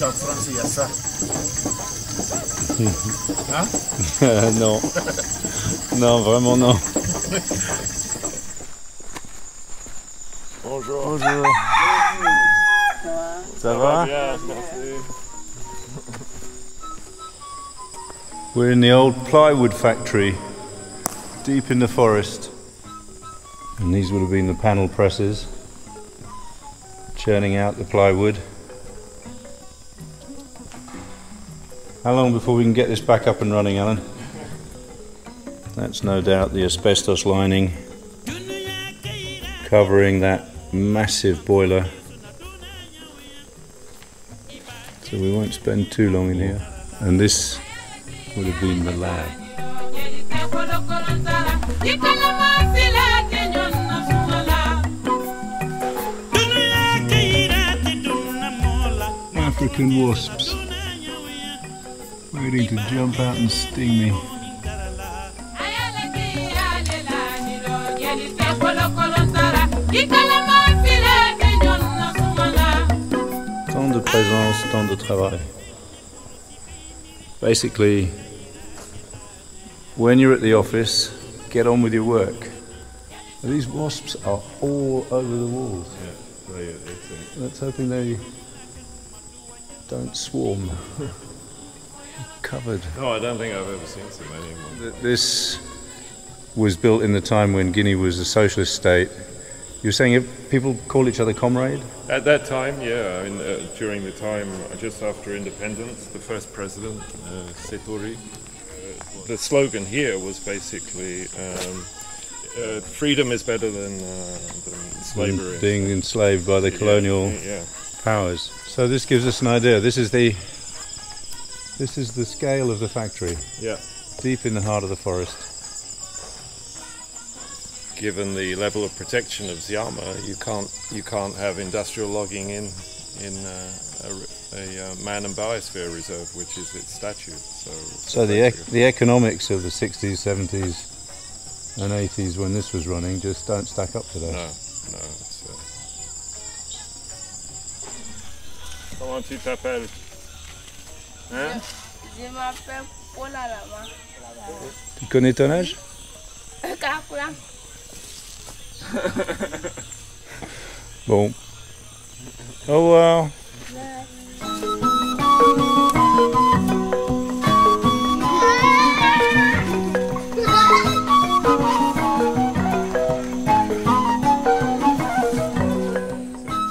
en France, il y a ça. Hein? Non. Non, vraiment non. Bonjour. Bonjour. Ça va? Bien, merci. We're in the old plywood factory, deep in the forest. And these would have been the panel presses, churning out the plywood. How long before we can get this back up and running, Alan? That's no doubt the asbestos lining covering that massive boiler. So we won't spend too long in here. And this would have been the lab. African wasps waiting to jump out and sting me. Tant de présence, tant de travail. Basically, when you're at the office, get on with your work. These wasps are all over the walls. Yeah, Let's hoping they don't swarm. Covered. no, I don't think I've ever seen so many. This was built in the time when Guinea was a socialist state. You're saying if people call each other comrade? At that time, yeah, I mean, during the time just after independence, the first president, Setori, the slogan here was basically freedom is better than slavery. Being enslaved by the colonial powers. So this gives us an idea. This is the scale of the factory. Yeah. Deep in the heart of the forest. Given the level of protection of Ziama, you can't have industrial logging in a man and biosphere reserve, which is its statute. So the economics of the 60s, 70s, and 80s when this was running just don't stack up today. No. Comment tu t'appelles? Hein? Je m'appelle Paula Lama. Tu connais ton âge? Bon. Au revoir.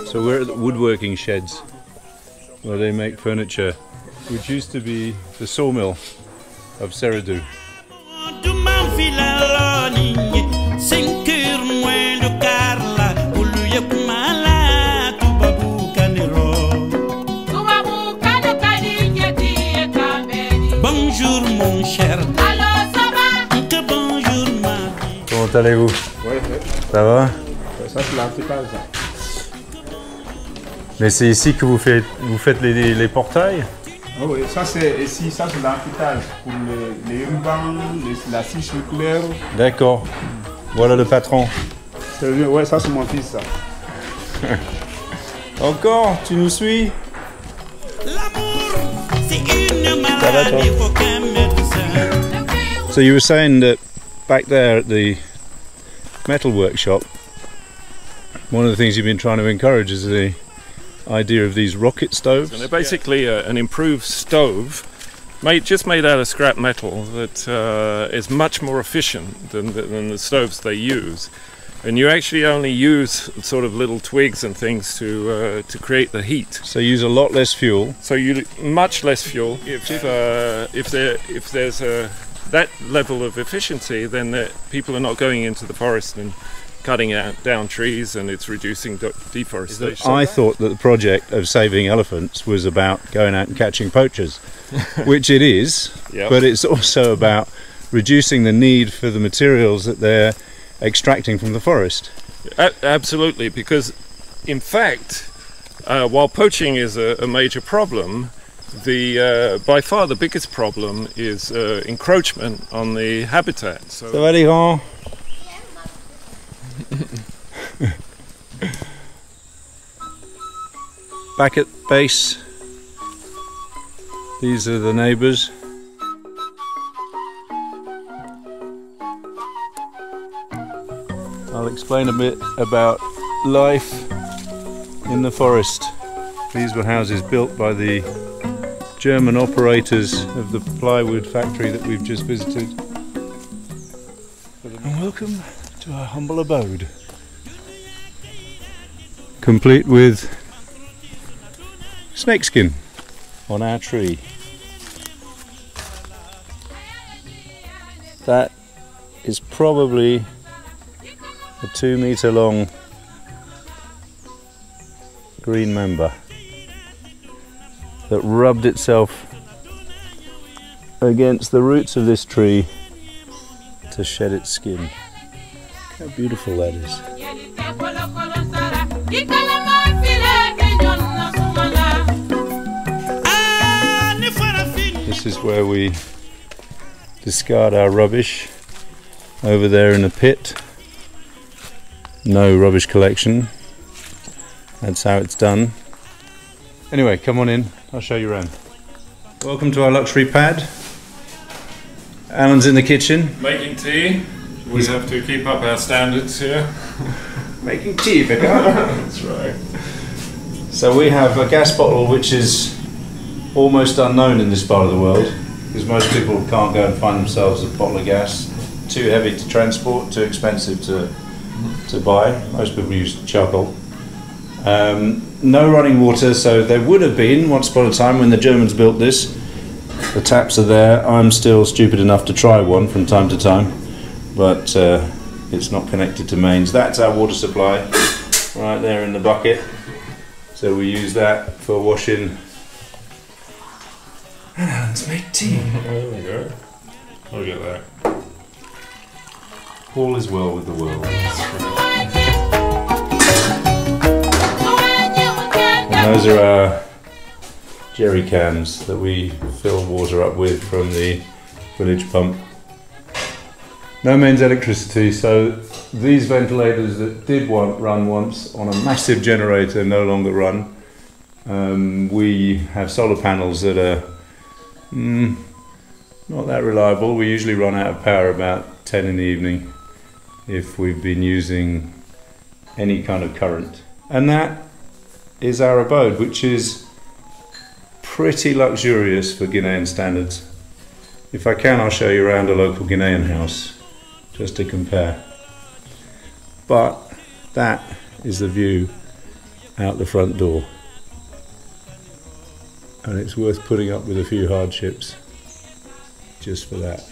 So we're at the woodworking sheds where they make furniture, which used to be the sawmill of Seredou. Bonjour mon cher. Comment allez-vous? Ouais, Ça va? ça c'est l'article ça. Mais c'est ici que vous faites les portails? Ah oui, ça c'est ici, ça c'est l'article pour les rubans, la scie circulaire. D'accord. Voilà le patron. Ouais, ça c'est mon fils ça. Encore? Tu nous suis? Ça va, toi? So you were saying that back there at the metal workshop, one of the things you've been trying to encourage is the idea of these rocket stoves. And they're basically an improved stove, just made out of scrap metal that is much more efficient than the stoves they use. And you actually only use sort of little twigs and things to create the heat. So you use a lot less fuel. So you much less fuel. If there's that level of efficiency, then people are not going into the forest and cutting down trees, and it's reducing deforestation. I thought that the project of saving elephants was about going out and catching poachers, which it is, Yep. but it's also about reducing the need for the materials that they're extracting from the forest. Absolutely, because in fact, while poaching is a major problem, by far the biggest problem is encroachment on the habitat. So Ça va les grands? Back at base, These are the neighbours. I'll explain a bit about life in the forest. These were houses built by the German operators of the plywood factory that we've just visited. And welcome to our humble abode, complete with snakeskin on our tree. That is probably a 2 metre long green mamba that rubbed itself against the roots of this tree to shed its skin. Look how beautiful that is. This is where we discard our rubbish, over there in a pit. No rubbish collection. That's how it's done. Anyway, come on in, I'll show you around. Welcome to our luxury pad. Alan's in the kitchen. Making tea. We have to keep up our standards here. Making tea, Vicar. That's right. So we have a gas bottle which is almost unknown in this part of the world, because most people can't go and find themselves a bottle of gas. Too heavy to transport, too expensive to buy. Most people use charcoal. No running water, so there would have been once upon a time when the Germans built this. The taps are there. I'm still stupid enough to try one from time to time, but it's not connected to mains. That's our water supply right there in the bucket, so we use that for washing. And let's make tea. There we go. Look at that. All is well with the world. And those are our jerry cans that we fill water up with from the village pump. No mains electricity, so these ventilators that did run once on a massive generator no longer run. We have solar panels that are not that reliable. We usually run out of power about 10 in the evening if we've been using any kind of current. And that is our abode, which is pretty luxurious for Guinean standards. If I can, I'll show you around a local Guinean house just to compare. But that is the view out the front door, and it's worth putting up with a few hardships just for that.